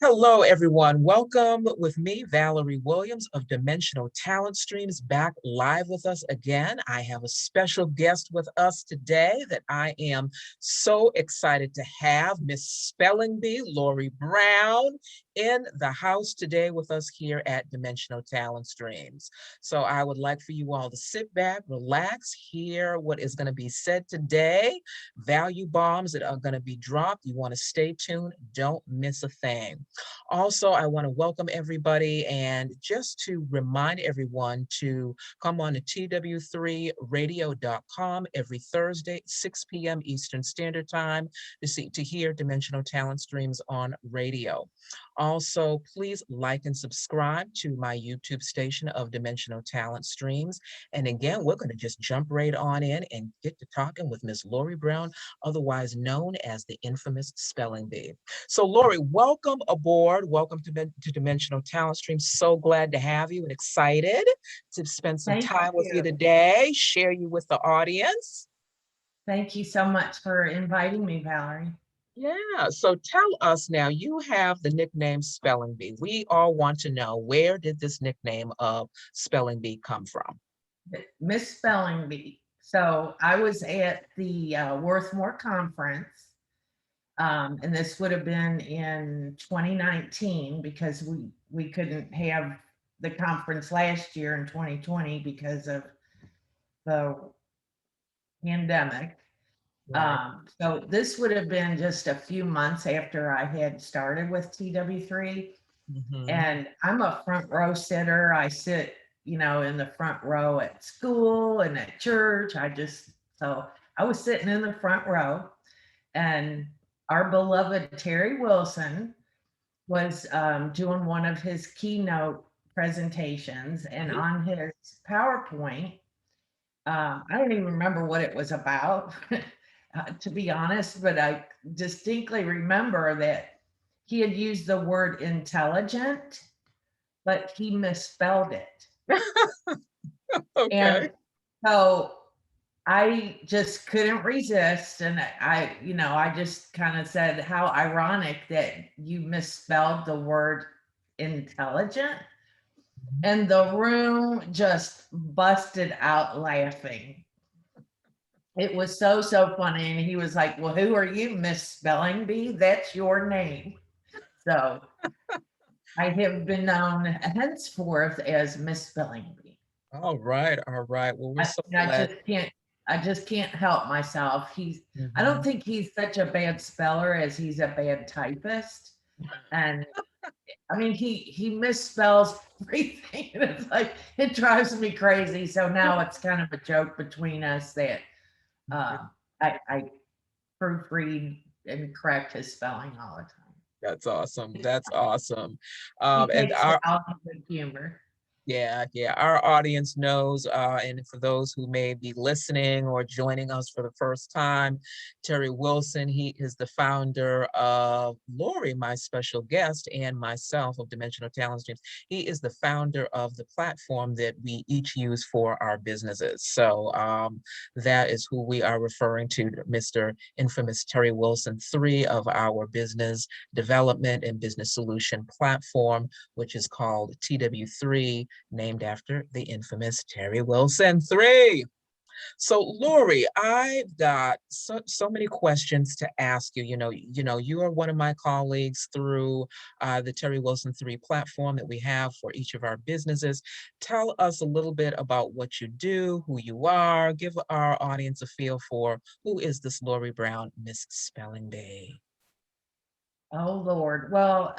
Hello, everyone. Welcome with me, Valerie Williams of Dimensional Talent Streams, back live with us again. I have a special guest with us today that I am so excited to have, Miss Spelling Bee, Laurie Brown, in the house today with us here at Dimensional Talent Streams. So I would like for you all to sit back, relax, hear what is going to be said today, value bombs that are going to be dropped. You want to stay tuned, don't miss a thing. Also, I want to welcome everybody and just to remind everyone to come on to TW3radio.com every Thursday, 6 p.m. Eastern Standard Time to hear Dimensional Talent Streams on radio. Also, please like and subscribe to my YouTube station of Dimensional Talent Streams. And again, we're going to just jump right on in and get to talking with Miss Laurie Brown, otherwise known as the infamous Spelling Bee. So Laurie, welcome aboard. Welcome to Dimensional Talent Stream. So glad to have you and excited to spend some Thank time with you you. today, share you with the audience. Thank you so much for inviting me, Valerie. Yeah, so tell us now, you have the nickname Spelling Bee. We all want to know, where did this nickname of Spelling Bee come from? Miss Spelling Bee. So I was at the Worthmore conference, and this would have been in 2019 because we couldn't have the conference last year in 2020 because of the pandemic. Right. So this would have been just a few months after I had started with TW3. Mhm. And I'm a front row sitter. I sit, in the front row at school and at church. So I was sitting in the front row, and our beloved Terry Wilson was doing one of his keynote presentations. And Right. on his PowerPoint, I don't even remember what it was about, to be honest, but I distinctly remember that he had used the word intelligent, but he misspelled it. Okay. And so I just couldn't resist. And I just kind of said, how ironic that you misspelled the word intelligent. And the room just busted out laughing. It was so funny. And he was like, well, who are you, Miss Spelling Bee? That's your name. So I have been known henceforth as Miss Spelling Bee. All right. All right. Well, we're I, so I glad. just can't help myself. I don't Mhm. think he's such a bad speller as he's a bad typist. And I mean, he misspells everything. And it's like, it drives me crazy. So now it's kind of a joke between us that uh, I proofread and correct his spelling all the time. That's awesome. That's awesome. He And takes it our all in good humor. Yeah, our audience knows, and for those who may be listening or joining us for the first time, Terry Wilson, he is the founder of Laurie, my special guest, and myself of Dimensional Talent Streams. He is the founder of the platform that we each use for our businesses. So that is who we are referring to, Mr. Infamous Terry Wilson, 3 of our business development and business solution platform, which is called TW3, named after the infamous Terry Wilson 3. So Laurie, I've got so many questions to ask you. You are one of my colleagues through the Terry Wilson 3 platform that we have for each of our businesses. Tell us a little bit about what you do, who you are. Give our audience a feel for who is this Laurie Brown, Miss Spelling Bee. Oh Lord. Well,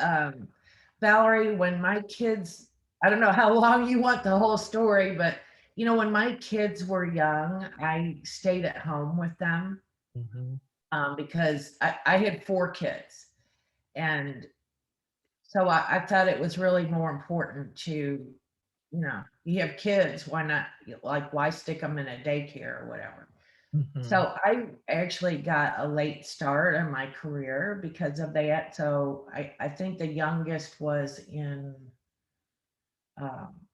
Valerie, when my kids, I don't know how long you want the whole story, but when my kids were young, I stayed at home with them Mhm. because I had 4 kids. And so I thought it was really more important to, you have kids, why not, like, why stick them in a daycare or whatever? Mhm. So I actually got a late start in my career because of that. So I think the youngest was in,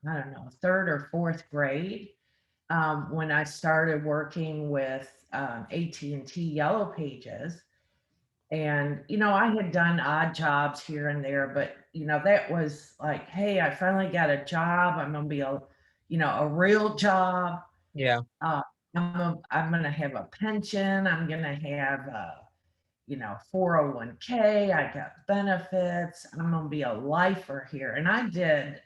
I don't know, third or fourth grade when I started working with AT&T Yellow Pages. And, I had done odd jobs here and there, but, that was like, hey, I finally got a job. I'm going to be a real job. Yeah. Uh, I'm going to have a pension. I'm going to have 401k. I got benefits. I'm going to be a lifer here. And I did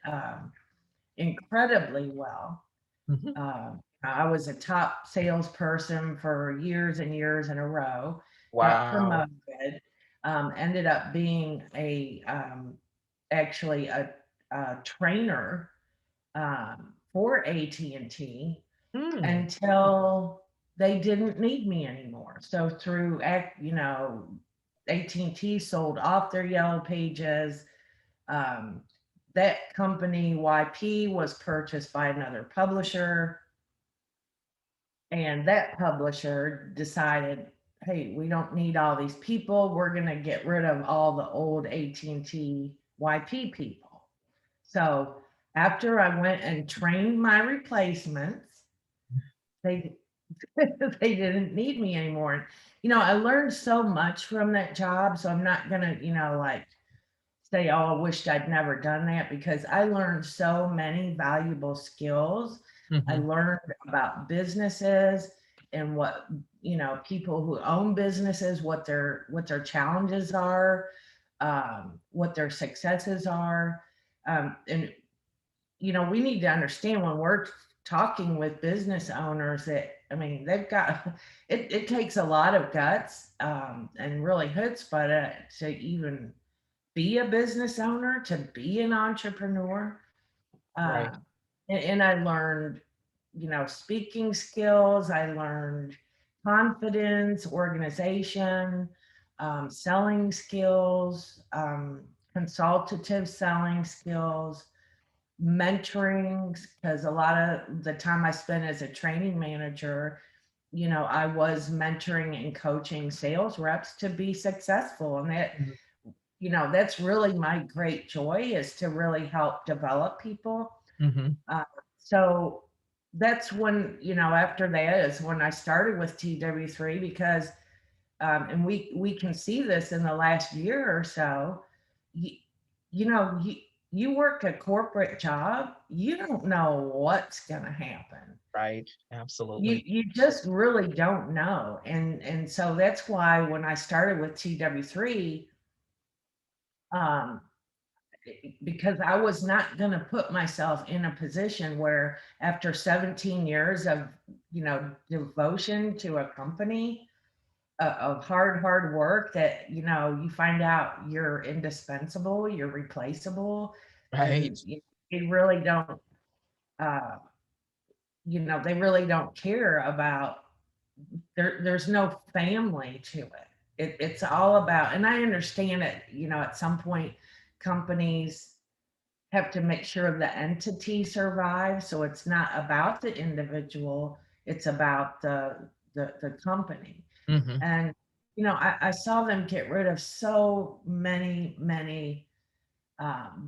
incredibly well. Mhm. I was a top salesperson for years and years in a row, got Wow. promoted, ended up being actually a trainer for AT&T Mm. until they didn't need me anymore. So through AT&T sold off their yellow pages. Um, that company YP was purchased by another publisher, and that publisher decided, hey, we don't need all these people. We're going to get rid of all the old AT&T YP people. So after I went and trained my replacements, they they didn't need me anymore. I learned so much from that job, so I'm not gonna, like say, oh, I wished I'd never done that, because I learned so many valuable skills. I Mhm. learned about businesses and what, people who own businesses, what their challenges are, what their successes are. And we need to understand when we're talking with business owners that, I mean, they've got it takes a lot of guts and really chutzpah to even be a business owner, to be an entrepreneur. Uh, Right. and I learned, speaking skills. I learned confidence, organization, selling skills, consultative selling skills, mentoring, because a lot of the time I spent as a training manager, I was mentoring and coaching sales reps to be successful. And Mhm. that's really my great joy, is to really help develop people. Mhm. Uh, so that's when, after that is when I started with TW3, because, and we can see this in the last year or so, you, you work a corporate job, you don't know what's going to happen. Right. You Absolutely. you just really don't know. And so that's why when I started with TW3, um, because I was not going to put myself in a position where after 17 years of, devotion to a company, of hard work, that, you find out you're indispensable, you're replaceable, Right. and they really don't, uh, they really don't care about, there's no family to it. It's all about, and I understand it, at some point companies have to make sure the entity survives. So it's not about the individual, it's about the company. Mhm. And I saw them get rid of so many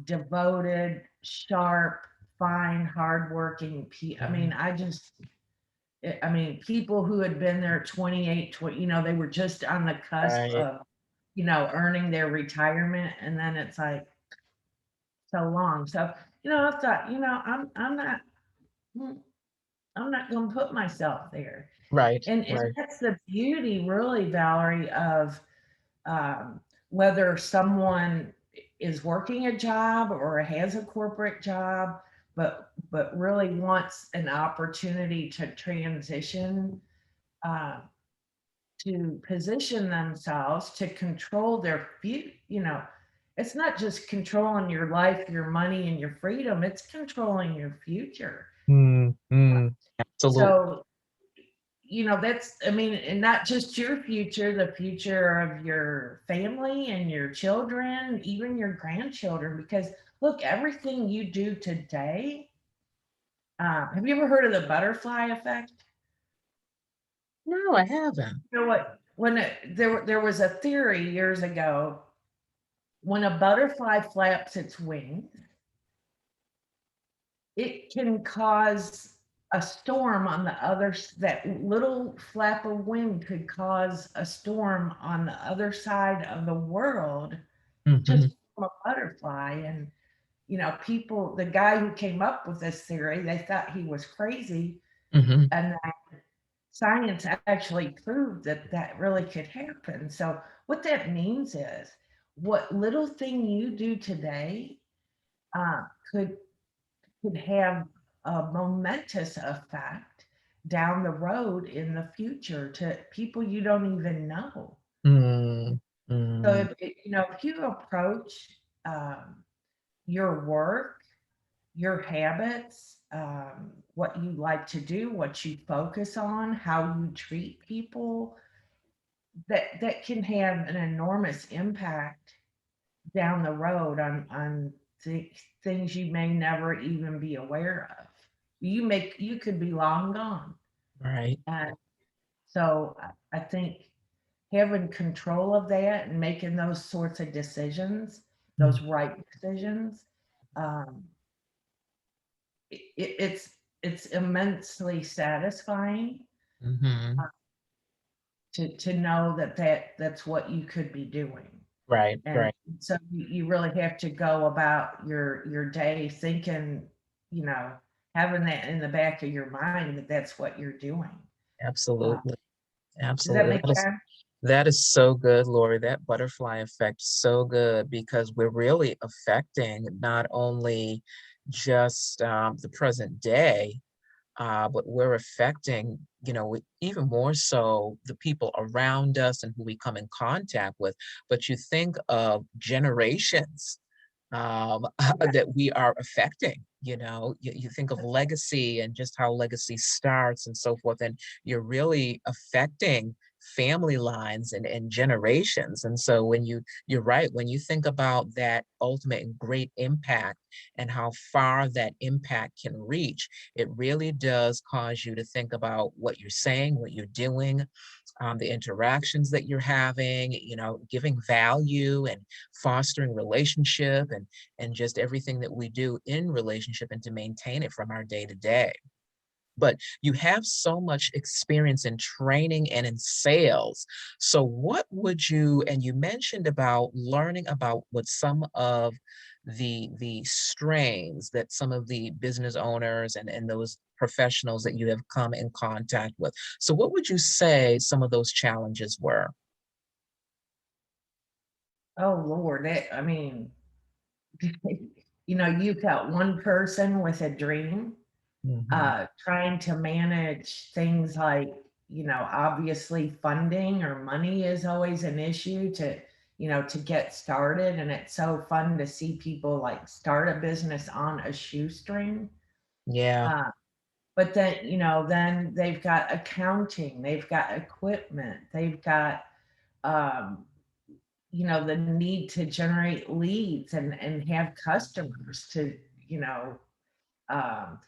devoted, sharp, fine, hardworking people. I mean, Mhm. people who had been there 28, 20, they were just on the cusp Right. of, earning their retirement. And then it's like, so long. So, I thought, mm, I'm not going to put myself there. Right. And Right. that's the beauty, really, Valerie, of um, whether someone is working a job or has a corporate job, but really wants an opportunity to transition, uh, to position themselves to control their future. It's not just controlling your life, your money, and your freedom, it's controlling your future. Mm, mm. Absolutely. So, that's, I mean, and not just your future, the future of your family and your children, even your grandchildren. Because look, everything you do today, have you ever heard of the butterfly effect? No, I haven't. You know what? There was a theory years ago, when a butterfly flaps its wings, it can cause a storm on the that little flap of wind could cause a storm on the other side of the world just Hmm. from a butterfly. And, people, the guy who came up with this theory, they thought he was crazy. Hmm. And that science actually proved that that really could happen. So, what that means is what little thing you do today uh, could have a momentous effect down the road in the future to people you don't even know. Mm. So Mm. if you approach um, your work, your habits, what you like to do, what you focus on, how you treat people, that can have an enormous impact down the road on things you may never even be aware of. You could be long gone. Right. And so I think having control of that and making those sorts of decisions, those right decisions, um, it's immensely satisfying Mm-hmm. uh, to know that's what you could be doing. Right. And Right. so you really have to go about your day thinking, you know, having that in the back of your mind that that's what you're doing. Uh, Absolutely. does that Absolutely. make sense? That is so good, Lori. That butterfly effect is so good because we're really affecting not only just the present day, but we're affecting, even more so the people around us and who we come in contact with. But you think of generations Yeah. that we are affecting. You think of legacy and just how legacy starts and so forth, and you're really affecting family lines and generations. And so you're right, when you think about that ultimate and great impact and how far that impact can reach, it really does cause you to think about what you're saying, what you're doing, the interactions that you're having, giving value and fostering relationship and just everything that we do in relationship and to maintain it from our day to day. But you have so much experience in training and in sales. So what would you, and you mentioned about learning about what some of the strains that some of the business owners and those professionals that you have come in contact with. So what would you say some of those challenges were? Oh Lord, I mean, you've got one person with a dream, Mhm. trying to manage things like, obviously funding or money is always an issue to get started. And it's so fun to see people like start a business on a shoestring. Yeah, Uh, but then they've got accounting, they've got equipment, they've got, um, the need to generate leads and have customers to, you know, um,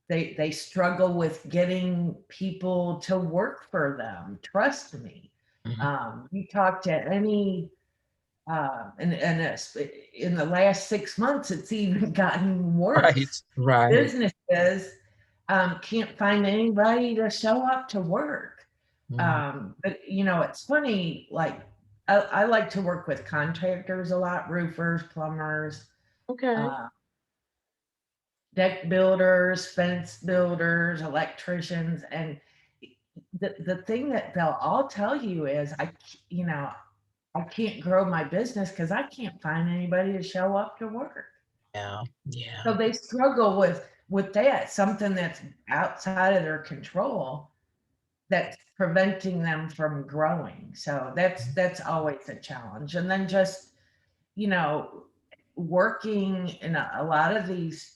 they struggle with getting people to work for them. Trust me. mhm. You talk to any, in the last 6 months, it's even gotten Right, worse. right. Businesses can't find anybody to show up to work. Mhm. But it's funny. Like I like to work with contractors a lot, roofers, plumbers, Okay. uh, deck builders, fence builders, electricians, and the thing that they'll all tell you is, I can't grow my business because I can't find anybody to show up to work. Yeah, So yeah. they struggle with that, something that's outside of their control that's preventing them from growing. So that's always a challenge. And then just, you know, working in a lot of these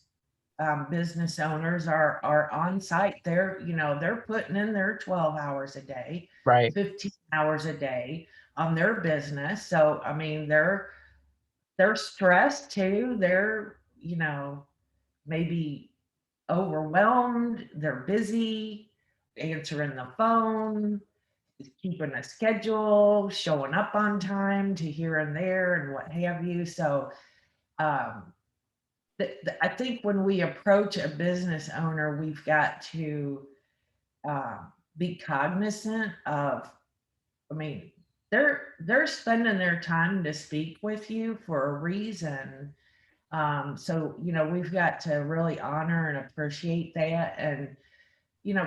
business owners are on site. They're putting in their 12 hours a day, Right. 15 hours a day on their business. So I mean, they're stressed too. They're, maybe overwhelmed. They're busy answering the phone, keeping a schedule, showing up on time to here and there and what have you. So um, I think when we approach a business owner, we've got to uh, be cognizant of, I mean, they're spending their time to speak with you for a reason. So, we've got to really honor and appreciate that, and,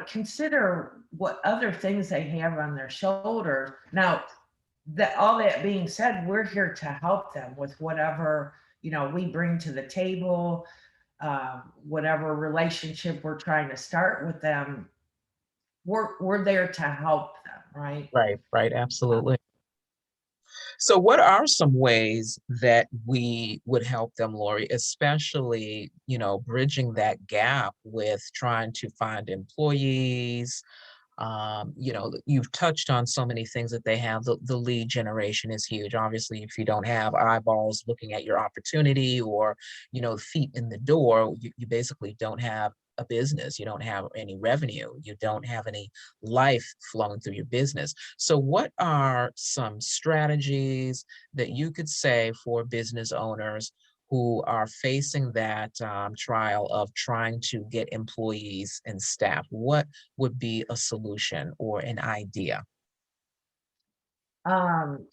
consider what other things they have on their shoulders. Now, that all that being said, we're here to help them with whatever, we bring to the table, whatever relationship we're trying to start with them. We're there to help them, right? Right, right, absolutely. So what are some ways that we would help them, Lori, especially, bridging that gap with trying to find employees? You've touched on so many things that they have. The lead generation is huge. Obviously, if you don't have eyeballs looking at your opportunity, or, feet in the door, you basically don't have a business. You don't have any revenue. You don't have any life flowing through your business. So what are some strategies that you could say for business owners who are facing that trial of trying to get employees and staff? What would be a solution or an idea? Um,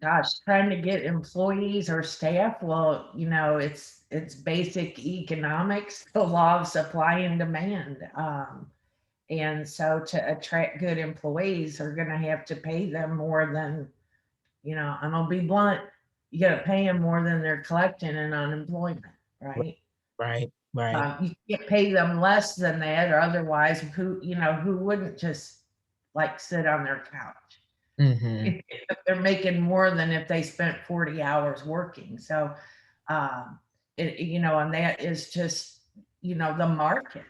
Gosh, trying to get employees or staff, well, it's basic economics, the law of supply and demand. And so to attract good employees are going to have to pay them more than, I'm gonna be blunt, you got to pay them more than they're collecting in unemployment, R- right? Right, right. You can't pay them less than that, or otherwise, who wouldn't just like sit on their couch Mm-hmm. if they're making more than if they spent 40 hours working. So, um, and that is just, the market,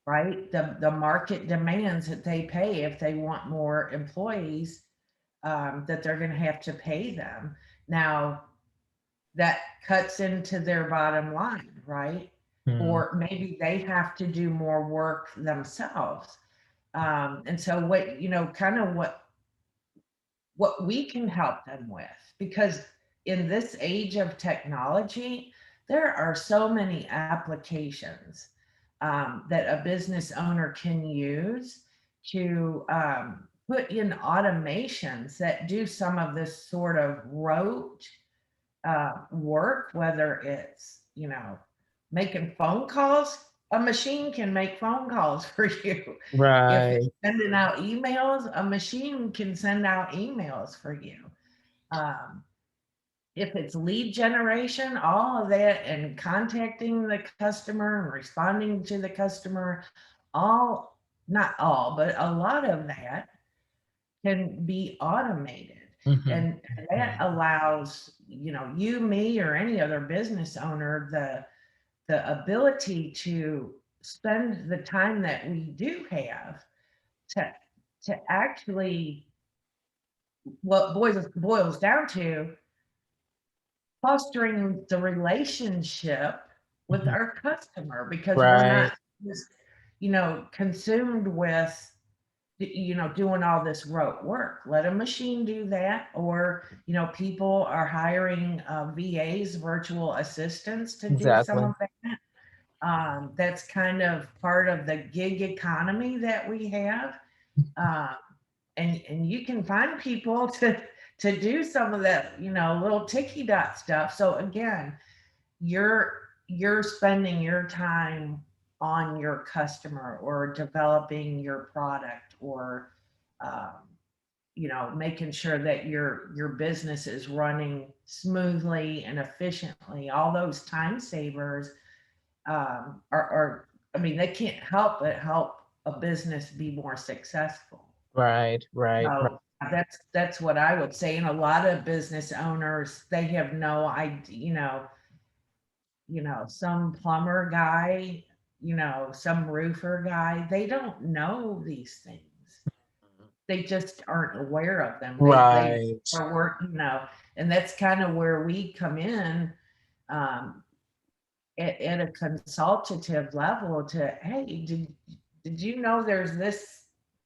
right? The market demands that they pay if they want more employees, that they're going to have to pay them. Now, that cuts into their bottom line, right? Mm, Or maybe they have to do more work themselves. And so what, kind of what we can help them with, because in this age of technology, there are so many applications, that a business owner can use to, put in automations that do some of this sort of rote, work, whether it's, making phone calls. A machine can make phone calls for you. If it's right. sending out emails, a machine can send out emails for you. Um, if it's lead generation, all of that, and contacting the customer and responding to the customer, all, not all, but a lot of that can be automated. Mm-hmm. And that Hmm. allows, you, me, or any other business owner the ability to spend the time that we do have to actually, what boils down to fostering the relationship with Hmm. our customer, because we're Right. not just, consumed with, doing all this rote work. Let a machine do that, or, people are hiring, VAs, virtual assistants, to do some Exactly. of that. That's kind of part of the gig economy that we have. Um, and you can find people to do some of that, little ticky dot stuff. So again, you're spending your time on your customer, or developing your product, or, um, making sure that your business is running smoothly and efficiently. All those time savers, are, I mean, they can't help but help a business be more successful. Right, right, right. So that's what I would say. And a lot of business owners, they have no idea, some plumber guy, some roofer guy, they don't know these things. They just aren't aware of them. They Right. are working, and that's kind of where we come in, um, at a consultative level, to, hey, did you know there's this,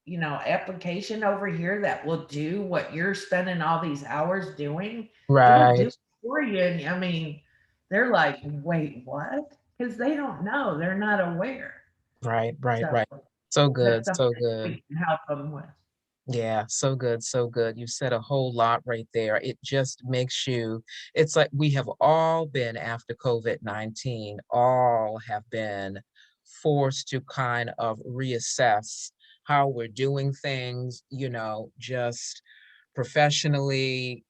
application over here that will do what you're spending all these hours doing? It'll do Right. it for you. And I mean, they're like, wait, what? Because they don't know, they're not aware. Right, right, So right. So that's good, something so good. we can help them with. Yeah, so good, so good. You said a whole lot right there. It just makes you, it's like we have all been after COVID-19, all have been forced to kind of reassess how we're doing things, just professionally,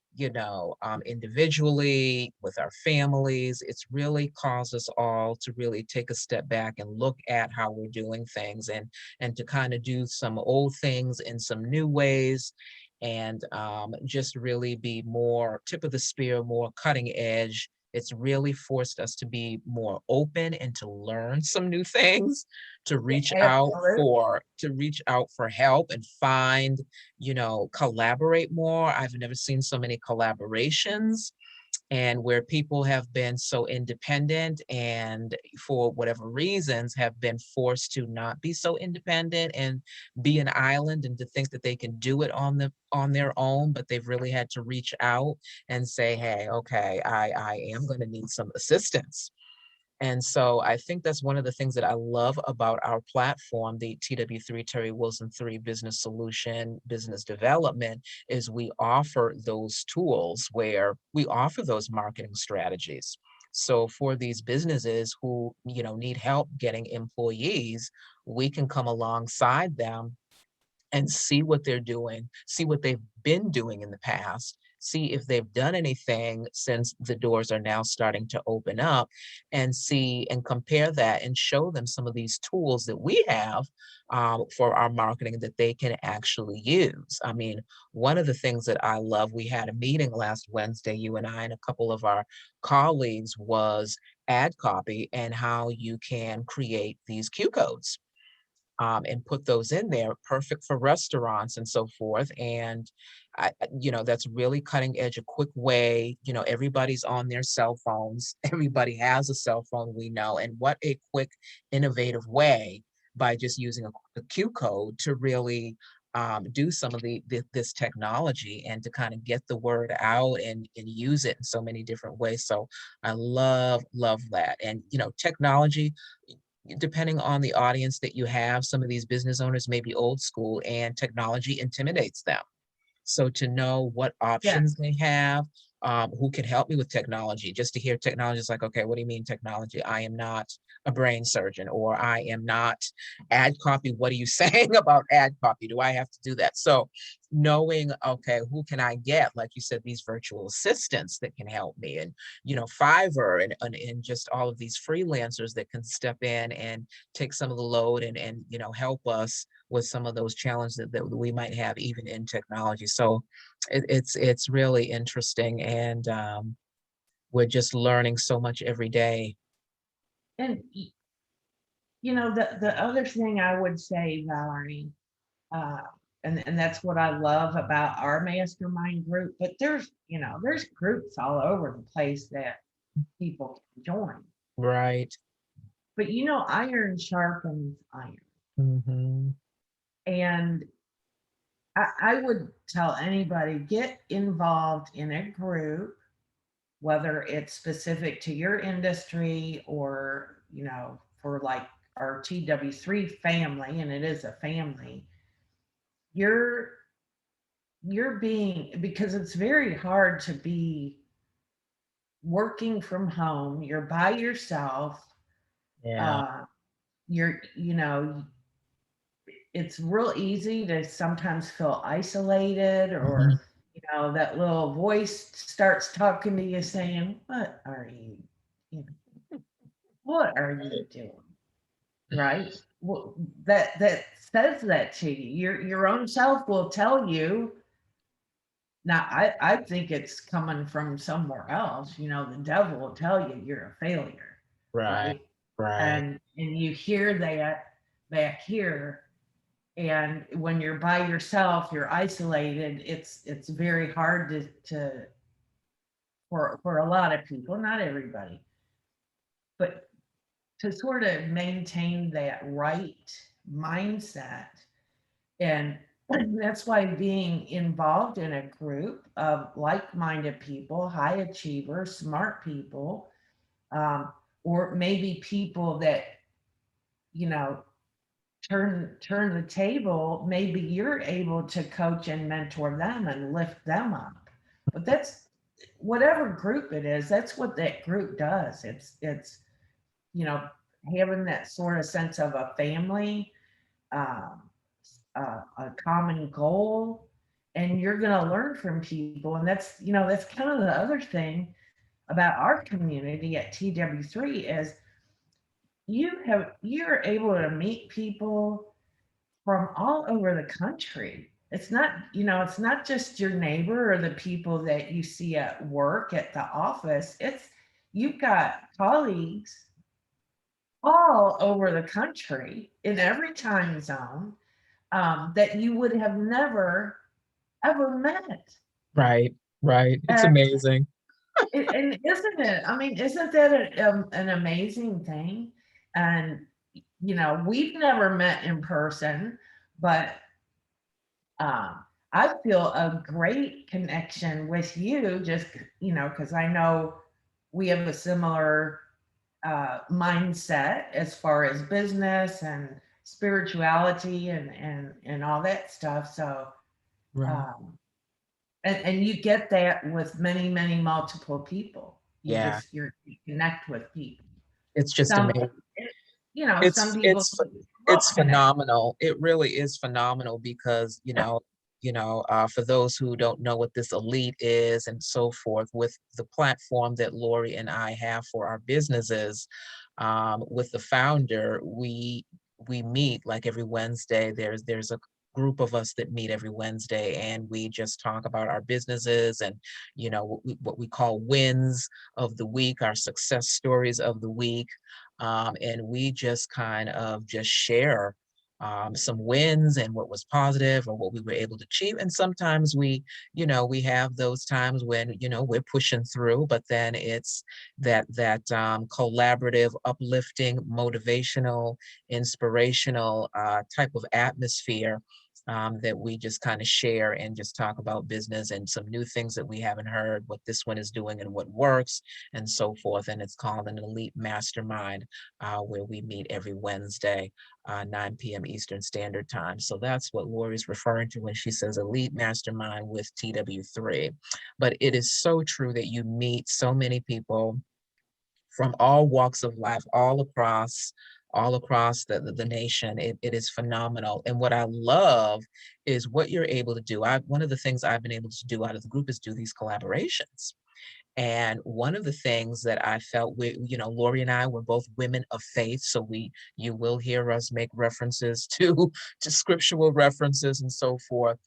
individually, with our families. It's really caused us all to really take a step back and look at how we're doing things and to kind of do some old things in some new ways and just really be more tip of the spear, more cutting edge. It's really forced us to be more open and to learn some new things, to Yeah, reach out absolutely. for to reach out for help and find, collaborate more. I've never seen so many collaborations and where people have been so independent and for whatever reasons have been forced to not be so independent and be an island and to think that they can do it on their own, but they've really had to reach out and say, hey, okay, I am going to need some assistance. And so I think that's one of the things that I love about our platform, the TW3 Terry Wilson 3 Business Solution, Business Development, is we offer those tools where we offer those marketing strategies. So for these businesses who, need help getting employees, we can come alongside them and see what they're doing, see what they've been doing in the past, see if they've done anything since the doors are now starting to open up, and see and compare that and show them some of these tools that we have for our marketing that they can actually use. I mean, one of the things that I love, we had a meeting last Wednesday, you and I, and a couple of our colleagues, was ad copy and how you can create these Q codes and put those in there, perfect for restaurants and so forth. And that's really cutting edge, a quick way. Everybody's on their cell phones. Everybody has a cell phone, we know, and what a quick, innovative way by just using a Q code to really do some of this technology and to kind of get the word out and use it in so many different ways. So I love that. And technology, depending on the audience that you have, some of these business owners may be old school and technology intimidates them. So to know what Yeah. options they have, who can help me with technology, just to hear technology is like, okay, what do you mean technology? I am not a brain surgeon, or I am not ad copy. What are you saying about ad copy? Do I have to do that? So knowing, okay, who can I get? Like you said, these virtual assistants that can help me, and Fiverr and just all of these freelancers that can step in and take some of the load and help us with some of those challenges that we might have even in technology. So it's really interesting, and we're just learning so much every day. And the other thing I would say, Valerie, uh, and that's what I love about our mastermind group. But there's groups all over the place that people can join. Right. But iron sharpens iron. Hmm. And I would tell anybody, get involved in a group, whether it's specific to your industry or, for like our TW3 family, and it is a family. You're you're being, because it's very hard to be working from home, you're by yourself, Yeah. uh you're it's real easy to sometimes feel isolated, Mhm. or that little voice starts talking to you saying, you know what are you doing, right? Well, that says that to you. Your own self will tell you. Now, I think it's coming from somewhere else. The devil will tell you you're a failure, Right. right? Right. And you hear that back here. And when you're by yourself, you're isolated. It's very hard to for a lot of people, not everybody, but to sort of maintain that right mindset. And that's why being involved in a group of like minded people, high achievers, smart people, um, or maybe people that, you know, turn the table, maybe you're able to coach and mentor them and lift them up. But that's whatever group it is, that's what that group does. It's you know, having that sort of sense of a family, um, a common goal, and you're going to learn from people. And that's, that's kind of the other thing about our community at TW3 is you're able to meet people from all over the country. It's not just your neighbor or the people that you see at work at the office. You've got colleagues all over the country in every time zone, that you would have never ever met. Right, right. It's And, amazing. and isn't it? I mean, isn't that an amazing thing? And we've never met in person, but I feel a great connection with you. Just because I know we have a similar mindset as far as business and spirituality and all that stuff. So, Right. um, and you get that with many multiple people. Yeah, You connect with people. it's just Some, amazing. some It's people it's don't it's connect. phenomenal. It really is phenomenal because, for those who don't know what this elite is and so forth, with the platform that Lori and I have for our businesses, with the founder, we meet like every Wednesday. There's a group of us that meet every Wednesday, and we just talk about our businesses and what we call wins of the week, our success stories of the week, and we just kind of just share some wins and what was positive or what we were able to achieve. And sometimes we have those times when we're pushing through, but then it's that collaborative, uplifting, motivational, inspirational type of atmosphere, that we just kind of share and just talk about business and some new things that we haven't heard, what this one is doing and what works and so forth. And it's called an Elite Mastermind, where we meet every Wednesday, 9 p.m. Eastern Standard Time. So that's what Lori's referring to when she says Elite Mastermind with TW3. But it is so true that you meet so many people from all walks of life, all across the nation. It is phenomenal. And what I love is what you're able to do. One of the things I've been able to do out of the group is do these collaborations. And one of the things that I felt Lori and I were both women of faith. So you will hear us make references to scriptural references and so forth.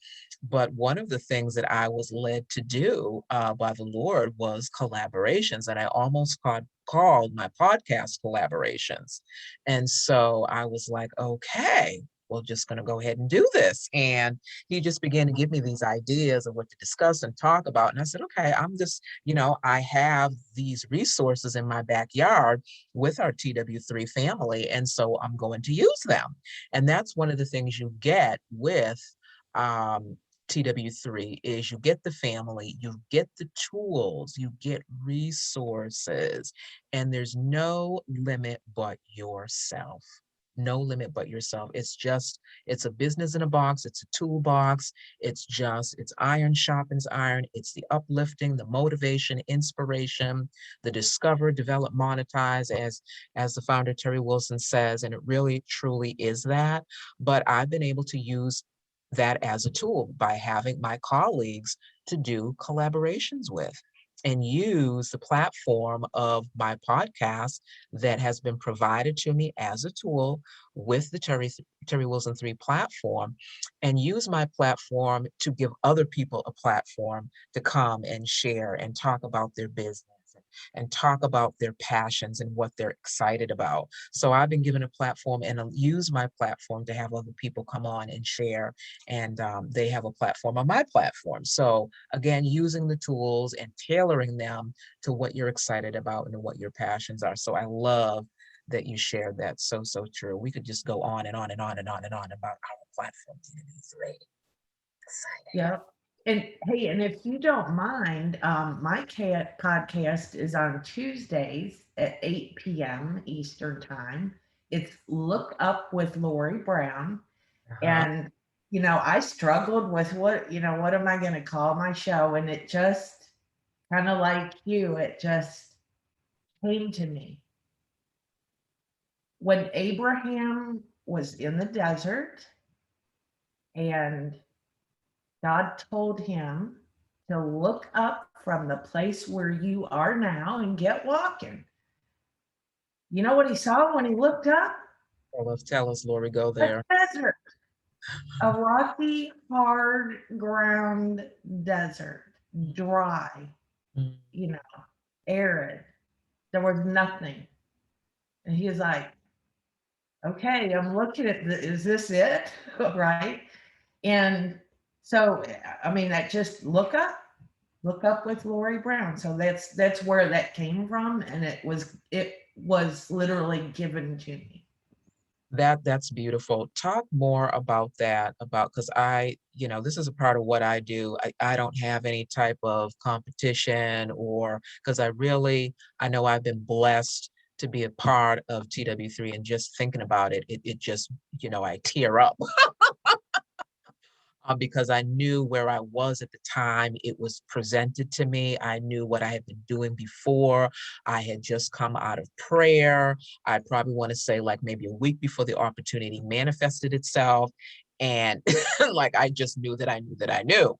But one of the things that I was led to do by the Lord was collaborations. And I almost called my podcast collaborations. And so I was like, okay, we're just going to go ahead and do this. And he just began to give me these ideas of what to discuss and talk about. And I said, okay, I have these resources in my backyard with our TW3 family. And so I'm going to use them. And that's one of the things you get with TW3 is you get the family, you get the tools, you get resources, and there's no limit but yourself. No limit but yourself. It's a business in a box. It's a toolbox. It's iron sharpens iron. It's the uplifting, the motivation, inspiration, the discover, develop, monetize, as the founder Terry Wilson says, and it really truly is that. But I've been able to use that as a tool by having my colleagues to do collaborations with and use the platform of my podcast that has been provided to me as a tool with the Terry Wilson 3 platform, and use my platform to give other people a platform to come and share and talk about their business and talk about their passions and what they're excited about. So I've been given a platform and use my platform to have other people come on and share, and they have a platform on my platform. So again, using the tools and tailoring them to what you're excited about and what your passions are. So I love that you shared that. So true. We could just go on and on and on and on and on about our platform. Exciting. Yeah. And hey, and if you don't mind, my podcast is on Tuesdays at 8 p.m. Eastern time. It's Look Up with Laurie Brown. Uh-huh. And, I struggled with what am I going to call my show? And it just kind of like you, it just came to me. When Abraham was in the desert and God told him to look up from the place where you are now and get walking. You know what he saw when he looked up? Tell us, Lori, go A there. desert, a rocky, hard ground desert, dry, Mm. you know, arid. There was nothing. And he was like, okay, I'm looking at is this it? Right. And so, I mean, that just look up with Laurie Brown. So that's where that came from. And it was literally given to me. That's beautiful. Talk more about that, about because this is a part of what I do. I don't have any type of competition or because I know I've been blessed to be a part of TW3 and just thinking about it, it just, I tear up because I knew where I was at the time it was presented to me. I knew what I had been doing before. I had just come out of prayer. I probably want to say like maybe a week before the opportunity manifested itself. And like I just knew that I knew that I knew.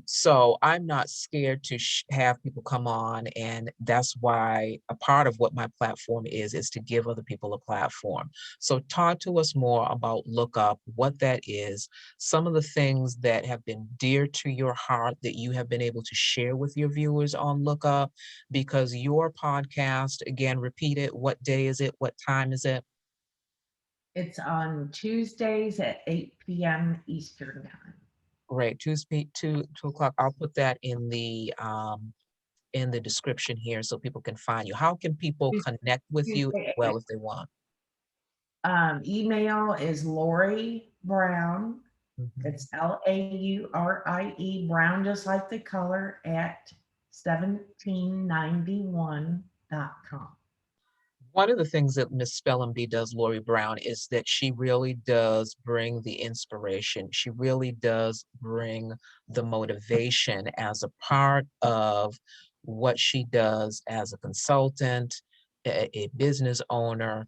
So I'm not scared to have people come on, and that's why a part of what my platform is to give other people a platform. So talk to us more about Look Up, what that is, some of the things that have been dear to your heart that you have been able to share with your viewers on Look Up, because your podcast, again, repeat it. What day is it? What time is it? It's on Tuesdays at 8 p.m. Eastern time. Great, 2 o'clock. I'll put that in the description here so people can find you. How can people connect with you as Tuesday, well if they want? email is Laurie Brown. Mhm. It's Laurie Brown, just like the color, at 1791.com. One of the things that Miss Spellenby does, Laurie Brown, is that she really does bring the inspiration. She really does bring the motivation as a part of what she does as a consultant, a business owner,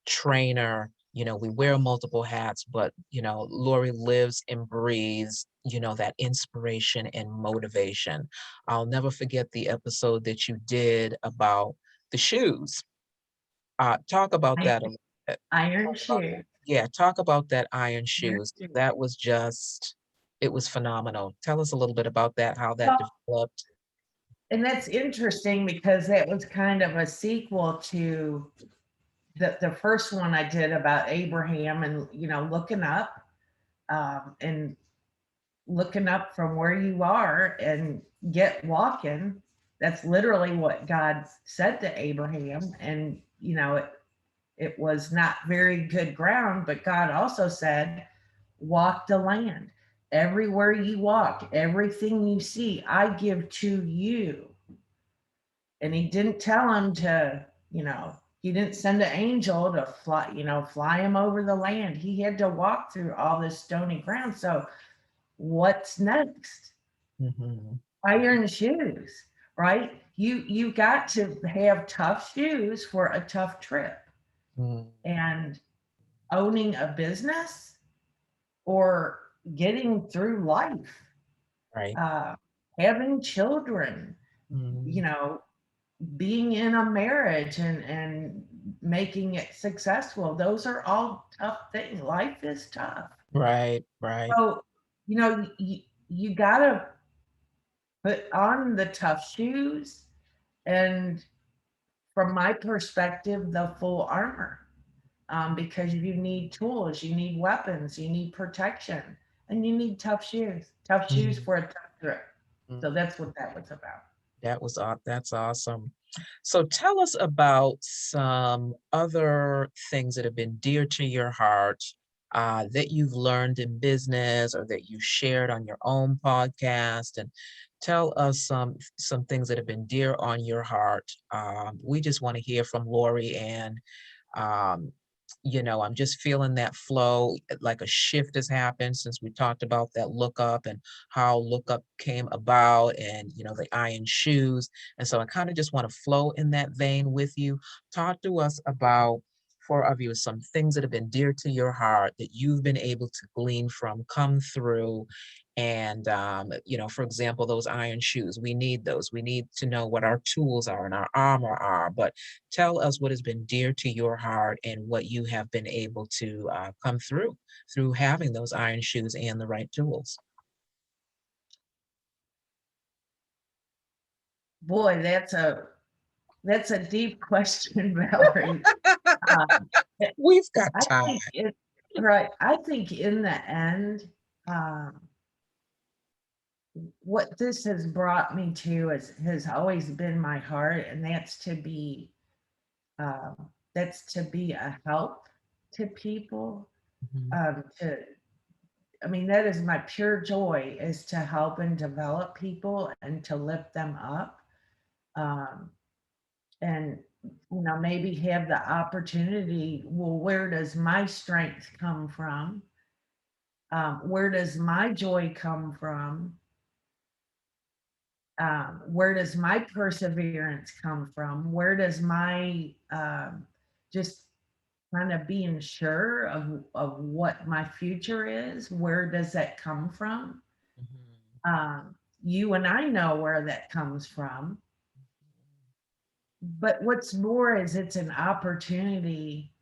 trainer. We wear multiple hats, but Lori lives and breathes, that inspiration and motivation. I'll never forget the episode that you did about the shoes. Talk about I- that a little bit. Iron Talk about shoe. Yeah, talk about that iron Iron shoes. shoe. That was just, it was phenomenal. Tell us a little bit about that, how that Well, developed. and that's interesting because that was kind of a sequel to the first one I did about Abraham and and looking up from where you are and get walking. That's literally what God said to Abraham. And it was not very good ground, but God also said, walk the land. Everywhere you walk, everything you see, I give to you. And he didn't tell him to, he didn't send an angel to fly him over the land. He had to walk through all this stony ground. So what's next? Mhm. Iron shoes, right? You got to have tough shoes for a tough trip. Mm. And owning a business or getting through life, Right. uh, having children, you Mm. know, being in a marriage and making it successful. Those are all tough things. Life is tough. Right, right. So, you got to put on the tough shoes and, from my perspective, the full armor, because you need tools, you need weapons, you need protection, and you need tough shoes. Tough shoes Mm. for a tough trip. Mm. So that's what that was about. That's awesome. So tell us about some other things that have been dear to your heart that you've learned in business or that you shared on your own podcast, and tell us some things that have been dear on your heart. We just want to hear from Laurie, and um, I'm just feeling that flow, like a shift has happened since we talked about that lookup and how lookup came about, and the iron shoes. And so I kind of just want to flow in that vein with you. Talk to us about, for of you, some things that have been dear to your heart that you've been able to glean from, come through. And for example, those iron shoes, we need those. We need to know what our tools are and our armor are. But tell us what has been dear to your heart and what you have been able to come through having those iron shoes and the right tools. Boy, that's a deep question, Valerie. Um, We've got I time. think it right. I think in the end, um, what this has brought me to has always been my heart, and that's to be a help to people. Mhm, To I mean, that is my pure joy, is to help and develop people and to lift them up. Um, and maybe have the opportunity, well, where does my strength come from? Where does my joy come from? Where does my perseverance come from? Where does my just kind of being sure of what my future is, where does that come from? mhm. You and I know where that comes from, but what's more is it's an opportunity,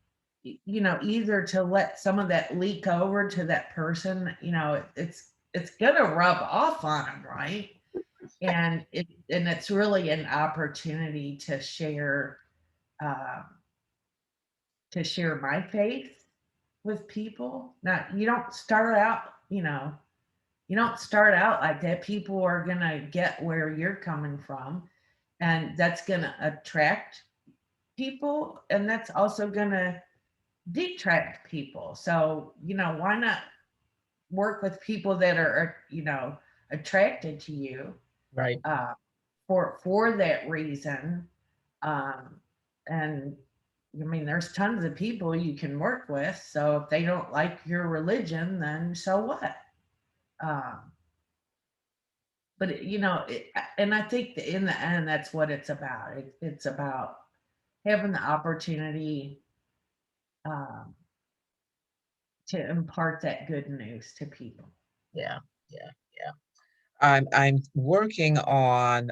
either to let some of that leak over to that person. It's gonna rub off on them, right? And it's really an opportunity uh, to share my faith with people. Now, you don't start out like that. People are gonna get where you're coming from, and that's gonna attract people, and that's also gonna detract people. So, why not work with people that are, attracted to you, Right. uh, for that reason. Um, and I mean, there's tons of people you can work with. So if they don't like your religion, then so what? Um, but and I think that in the end, that's what it's about. It's about having the opportunity um, to impart that good news to people. Yeah. Yeah. Yeah. I'm working on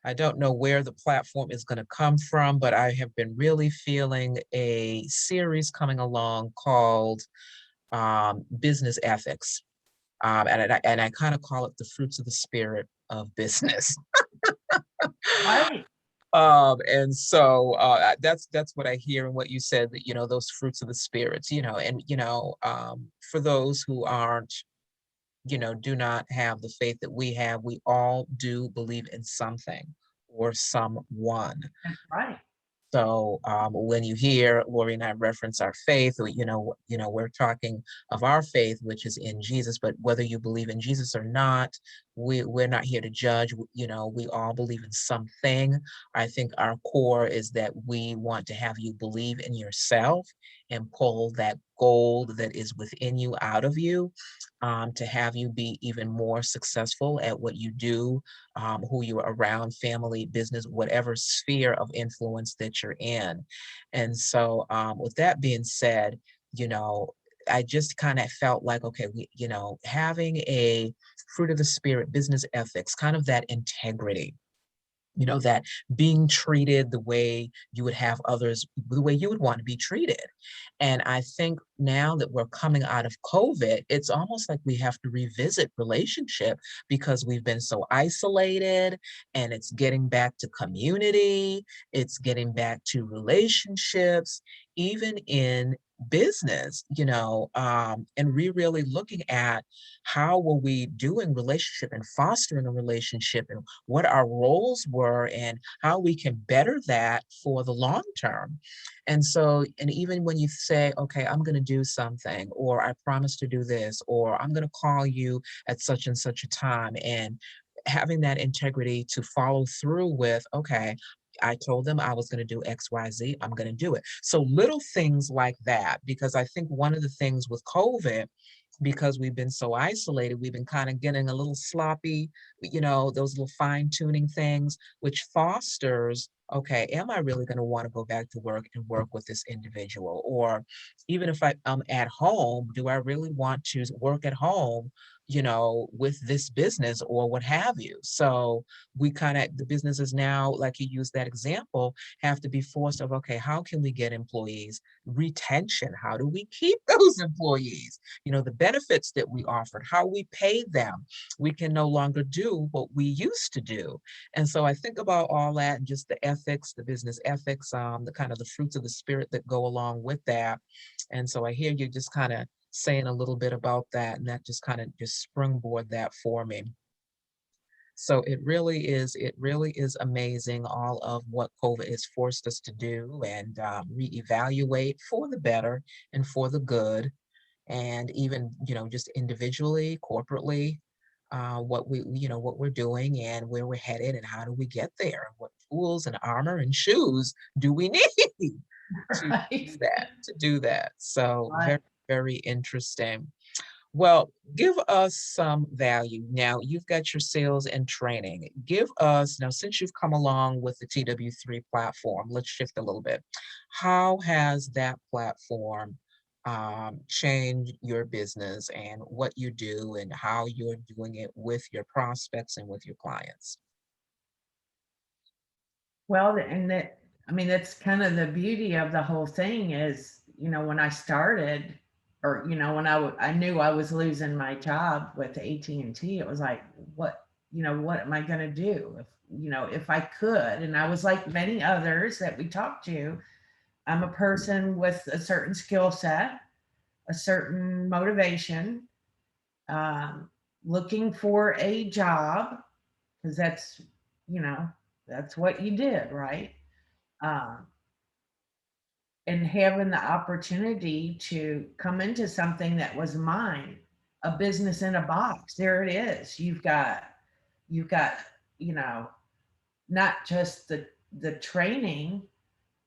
I don't know where the platform is going to come from, but I have been really feeling a series coming along called Business Ethics. And I kind of call it the fruits of the spirit of business. Right. And so that's what I hear in what you said, that those fruits of the spirits, and for those who aren't, do not have the faith that we have, we all do believe in something or someone. That's right. So when you hear Lori and I reference our faith, or, we're talking of our faith, which is in Jesus. But whether you believe in Jesus or not, we're not here to judge. We all believe in something. I think our core is that we want to have you believe in yourself and pull that gold that is within you out of you, to have you be even more successful at what you do, who you're around, family, business, whatever sphere of influence that you're in. And so, with that being said, you know, I just kind of felt like, okay, having a fruit of the spirit, business ethics, kind of that integrity, that being treated the way you would have others, the way you would want to be treated. And I think now that we're coming out of COVID, it's almost like we have to revisit relationship, because we've been so isolated, and it's getting back to community, it's getting back to relationships. even in business, and really looking at how were we doing relationship and fostering a relationship and what our roles were and how we can better that for the long term. And so, and even when you say, okay, I'm going to do something, or I promise to do this, or I'm going to call you at such and such a time, and having that integrity to follow through with, okay, I told them I was going to do XYZ, I'm going to do it. So little things like that, because I think one of the things with COVID, because we've been so isolated, we've been kind of getting a little sloppy, those little fine tuning things, which fosters, okay, am I really going to want to go back to work and work with this individual? Or even if I'm at home, do I really want to work at home, with this business or what have you? So we kind of, the businesses now, like you use that example, have to be forced of, okay, how can we get employees? Retention, how do we keep those employees? The benefits that we offered, how we pay them. We can no longer do what we used to do. And so I think about all that and just the ethics, the business ethics, the kind of the fruits of the spirit that go along with that. And so I hear you just kind of saying a little bit about that, and that just kind of just springboard that for me. So it really is amazing all of what COVID has forced us to do and reevaluate for the better and for the good, and even just individually, corporately, what we're doing and where we're headed and how do we get there? What tools and armor and shoes do we need to Right. do that? To do that. So Right. very, very interesting. Well, give us some value. Now, you've got your sales and training. Give us, now, since you've come along with the TW3 platform, let's shift a little bit. How has that platform changed your business and what you do and how you're doing it with your prospects and with your clients? Well, and that, I mean, that's kind of the beauty of the whole thing is, when I started, or when I knew I was losing my job with AT&T, it was like, what am I going to do if I could? And I was like many others that we talked to. I'm a person with a certain skill set, a certain motivation, um, looking for a job, because you know, that's what you did, right? Um, and having the opportunity to come into something that was mine, a business in a box. There it is. You've got, you know, not just the training,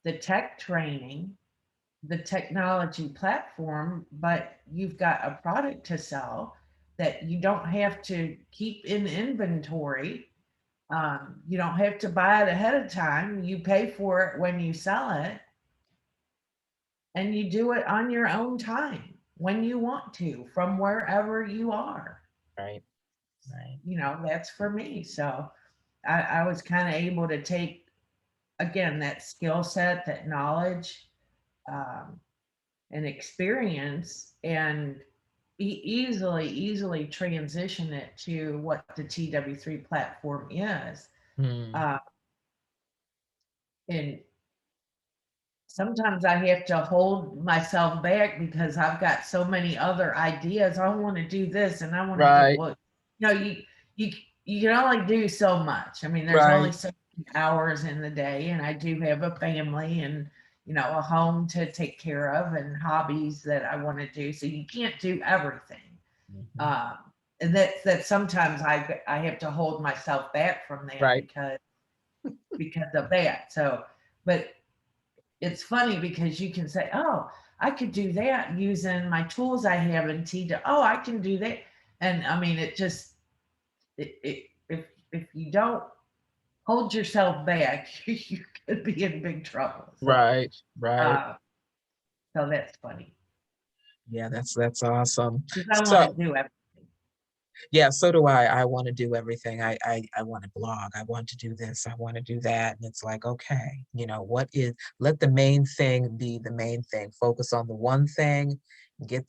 the tech training, the technology platform, but you've got a product to sell that you don't have to keep in inventory. You don't have to buy it ahead of time. You pay for it when you sell it, and you do it on your own time when you want to from wherever you are. Right, right, That's for me. So I was kind of able to take, again, that skill set, that knowledge, um, and experience, and easily transition it to what the TW3 platform is. hmm, Uh, and sometimes I have to hold myself back because I've got so many other ideas. I want to do this and I want to do, right, well, you know, you you you can only do so much. I mean, there's only right, so many hours in the day, and I do have a family and a home to take care of and hobbies that I want to do. So you can't do everything. mhm, Um, and that sometimes I have to hold myself back from that right, because of that. So, but it's funny because you can say, "Oh, I could do that using my tools I have in T." Oh, I can do that, and I mean, it just if you don't hold yourself back, you could be in big trouble. right, right. Uh, so that's funny Yeah, that's awesome. because I want to So do everything. yeah, so do I. I want to do everything. I want to blog. I want to do this. I want to do that. And it's like, okay, let the main thing be the main thing. Focus on the one thing, get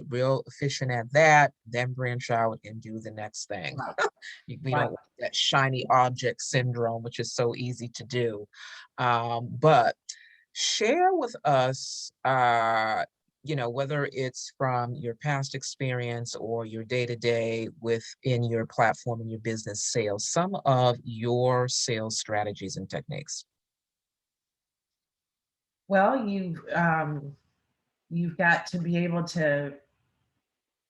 real efficient at that, then branch out and do the next thing. Right, We don't right. want that shiny object syndrome, which is so easy to do. But Share with us, whether it's from your past experience or your day-to-day within your platform and your business sales, some of your sales strategies and techniques. Well, you've got to be able to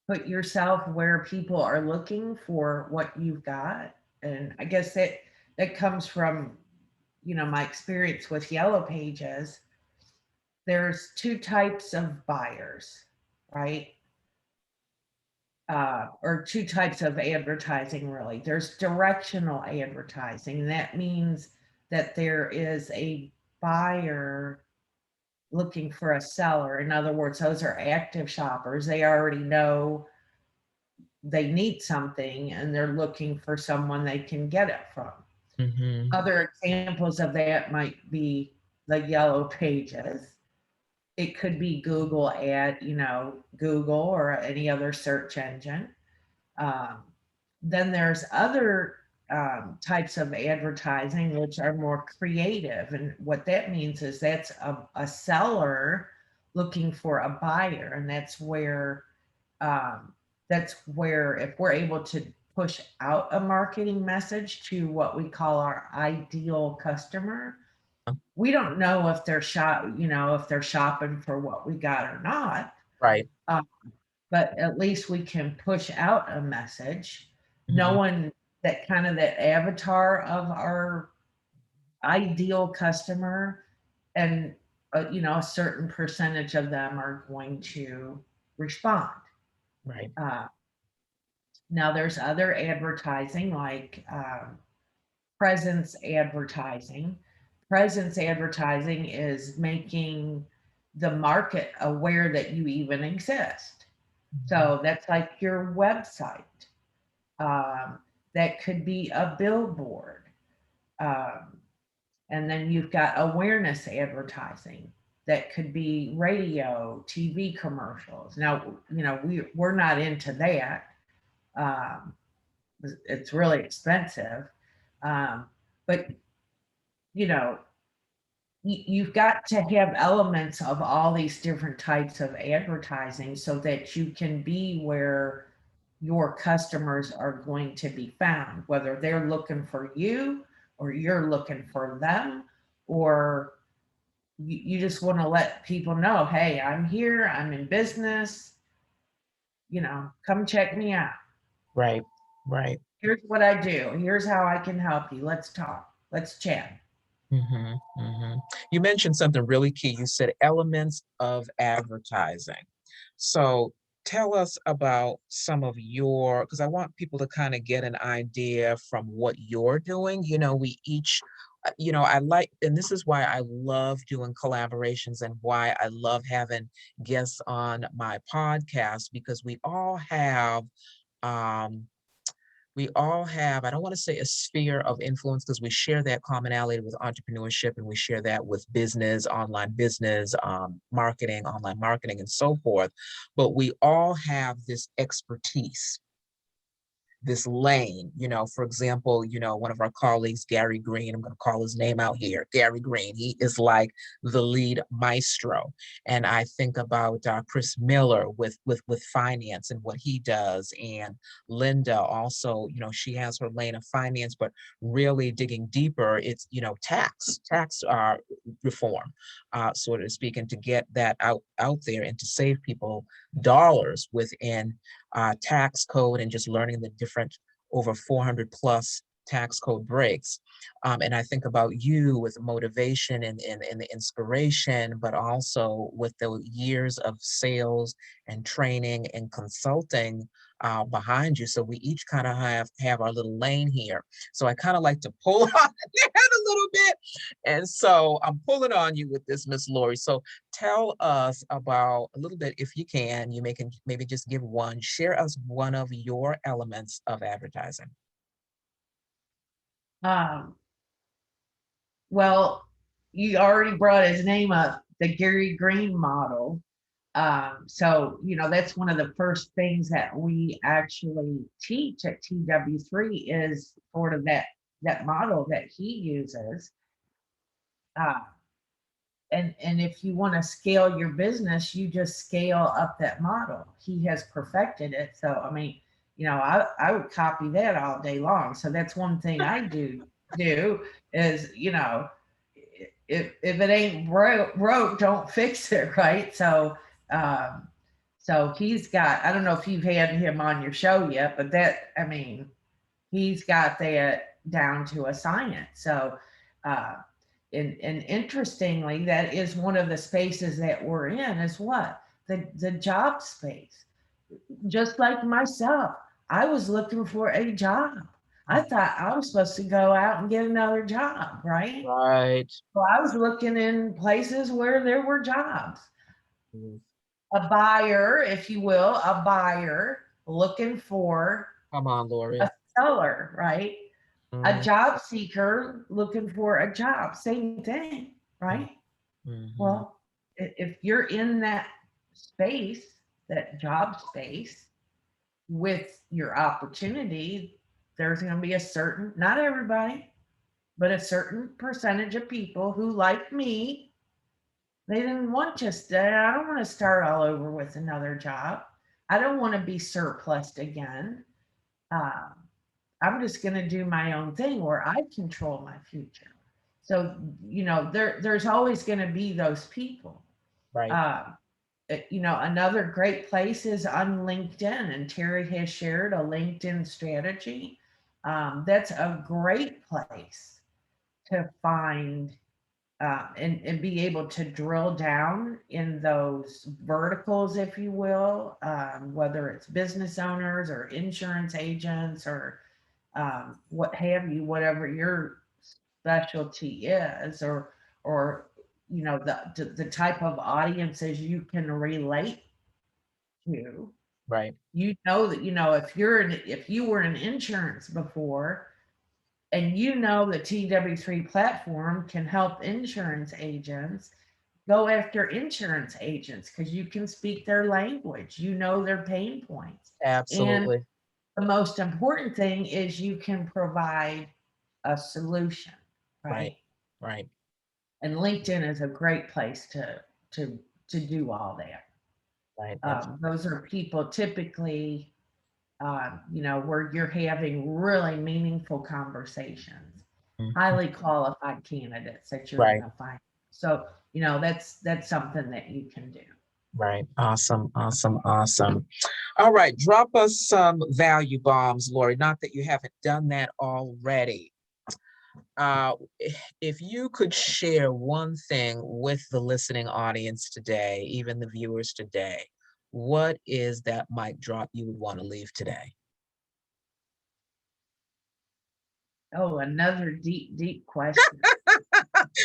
put yourself where people are looking for what you've got. And I guess that comes from, my experience with Yellow Pages. There's two types of buyers, right? Or two types of advertising, really. There's directional advertising. And that means that there is a buyer looking for a seller. In other words, those are active shoppers. They already know they need something and they're looking for someone they can get it from. Mm-hmm. Other examples of that might be the Yellow Pages. It could be Google or any other search engine. Um, then there's other types of advertising which are more creative. And what that means is that's a seller looking for a buyer. And um, that's where if we're able to push out a marketing message to what we call our ideal customer, we don't know if if they're shopping for what we got or not. Right. Uh, but at least we can push out a message Mm-hmm. knowing that avatar of our ideal customer, and a certain percentage of them are going to respond. Right. uh, Now there's other advertising like presence advertising. Presence advertising is making the market aware that you even exist. Mhm. So that's like your website. That could be a billboard. Um, and then you've got awareness advertising. That could be radio, TV commercials. Now, we're not into that. Um, it's really expensive. Um, but, you know, you've got to have elements of all these different types of advertising so that you can be where your customers are going to be found, whether they're looking for you or you're looking for them, or you just want to let people know, hey, I'm here, I'm in business, come check me out. Right. Right. Here's what I do. Here's how I can help you. Let's talk. Let's chat. Mm-hmm. Mm-hmm. You mentioned something really key. You said elements of advertising. So tell us about some of your, because I want people to kind of get an idea from what you're doing. We each, I like, and this is why I love doing collaborations and why I love having guests on my podcast, because um, I don't want to say a sphere of influence, because we share that commonality with entrepreneurship and we share that with business, marketing, online marketing, and so forth. But we all have this expertise, this lane. For example, one of our colleagues, Gary Green, I'm going to call his name out here. Gary Green, he is like the lead maestro. And I think about Chris Miller with finance and what he does. And Linda also, she has her lane of finance, but really digging deeper, it's, tax reform, so to speak, and to get that out there and to save people dollars within tax code and just learning the different over 400 plus tax code breaks. And I think about you with motivation and the inspiration, but also with the years of sales and training and consulting behind you. So we each kind of have our little lane here. So I kind of like to pull on your head a little bit. And so I'm pulling on you with this, Miss Laurie. So tell us about a little bit, if you can, can maybe just give one, share us one of your elements of advertising. Um, well, you already brought his name up, the Gary Green model. So, that's one of the first things that we actually teach at TW3 is sort of that model that he uses. Uh, and if you want to scale your business, you just scale up that model. He has perfected it. So I mean, I would copy that all day long. So that's one thing I do is, if it ain't broke, don't fix it, right? Um, so he's got, I don't know if you've had him on your show yet, but that, I mean, he's got that down to a science. So, uh, and interestingly, that is one of the spaces that we're in is what? The job space. Just like myself, I was looking for a job. I thought I was supposed to go out and get another job, right? Right. So I was looking in places where there were jobs. Mm. A buyer, if you will, a buyer looking for Come on, a Laurie. seller, right? A Mm, job seeker looking for a job, same thing, mm, right? mhm. Well, if you're in that space, that job space with your opportunity, there's going to be a certain, not everybody, but a certain percentage of people who, like me, they didn't want just that. I don't want to start all over with another job. I don't want to be surplused again. Um, I'm just going to do my own thing where I control my future. So, there's always going to be those people. Right. Uh, another great place is on LinkedIn, and Terry has shared a LinkedIn strategy. That's a great place to find and be able to drill down in those verticals, if you will, whether it's business owners or insurance agents or what have you, whatever your specialty is, or the type of audiences you can relate to. Right. That if you were in insurance before, and the TW3 platform can help insurance agents go after insurance agents because you can speak their language, their pain points. And Absolutely. the most important thing is you can provide a solution, Right. right? Right. And LinkedIn is a great place to do all that. Right. Those are people typically, where you're having really meaningful conversations, Mhm. highly qualified candidates that you're going Right. to find. So, that's something that you can do. Right. Awesome. Awesome. Awesome. All right. Drop us some value bombs, Laurie. Not that you haven't done that already. If you could share one thing with the listening audience today, even the viewers today, what is that mic drop you would want to leave today? Oh, another deep, deep question.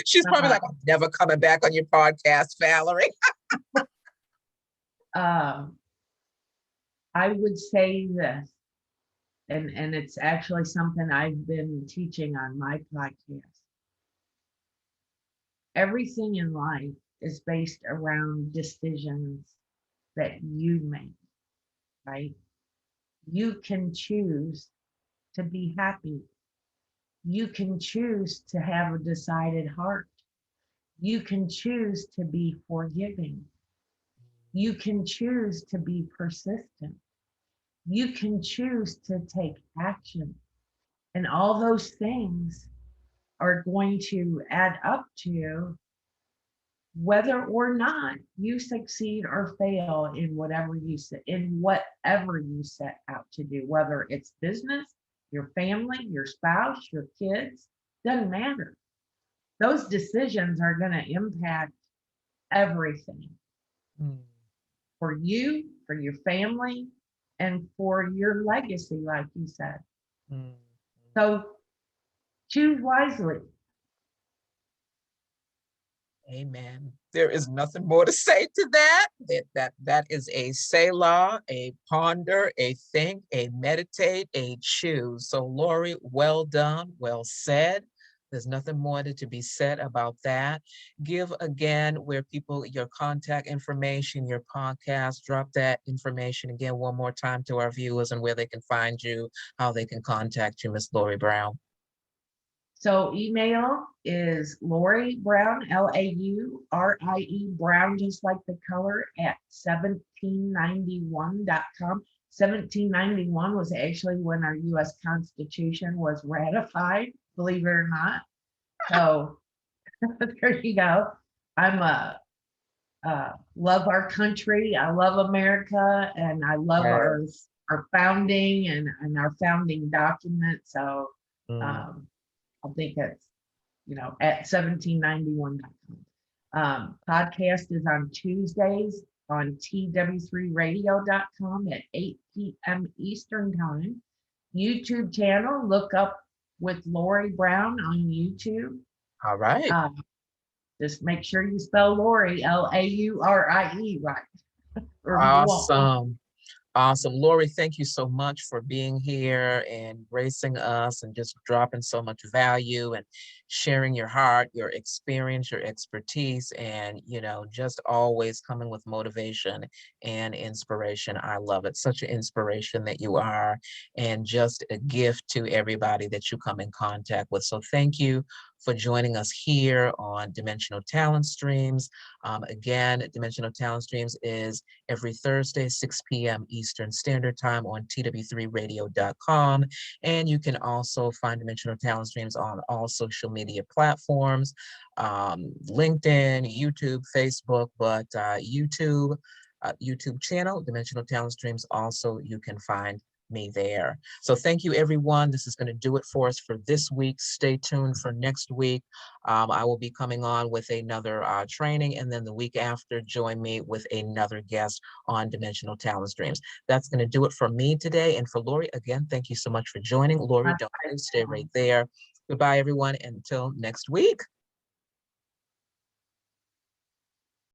She's probably Uh, like, I'm never coming back on your podcast, Valerie. um, I would say this, and it's actually something I've been teaching on my podcast. Everything in life is based around decisions that you make, right? You can choose to be happy. You can choose to have a decided heart. You can choose to be forgiving. You can choose to be persistent. You can choose to take action. And all those things are going to add up to whether or not you succeed or fail in whatever you set out to do, whether it's business, your family, your spouse, your kids, doesn't matter. Those decisions are going to impact everything Mm, for you, for your family, and for your legacy, like you said. mm. So choose wisely. Amen. There is nothing more to say to that. That is a Selah, a ponder, a think, a meditate, a choose. So, Laurie, well done, well said. There's nothing more to be said about that. Give again where people your contact information, your podcast. Drop that information again one more time to our viewers and where they can find you, how they can contact you, Miss Laurie Brown. So email is Laurie Brown, Laurie Brown, just like the color, at 1791.com. 1791 was actually when our US Constitution was ratified, believe it or not. So there you go. I'm love our country. I love America, and I love Yes. our founding and our founding document. So Mm. um, I think it's, at 1791.com. Podcast is on Tuesdays on TW3radio.com at 8 p.m. Eastern Time. YouTube channel, look up with Laurie Brown on YouTube. All right. Just make sure you spell Laurie, Laurie, right, or you won't. Awesome. Awesome. Laurie, thank you so much for being here and gracing us and just dropping so much value and sharing your heart, your experience, your expertise, and, just always coming with motivation and inspiration. I love it. Such an inspiration that you are, and just a gift to everybody that you come in contact with. So thank you for joining us here on Dimensional Talent Streams. Again, Dimensional Talent Streams is every Thursday, 6 p.m. Eastern Standard Time on TW3radio.com. And you can also find Dimensional Talent Streams on all social media platforms, LinkedIn, YouTube, Facebook, but YouTube channel, Dimensional Talent Streams, also you can find me there. So thank you, everyone. This is going to do it for us for this week. Stay tuned for next week. I will be coming on with another training, and then the week after, join me with another guest on Dimensional Talent Streams. That's going to do it for me today. And for Laurie, again, thank you so much for joining. Laurie, don't stay right there. Goodbye, everyone, until next week.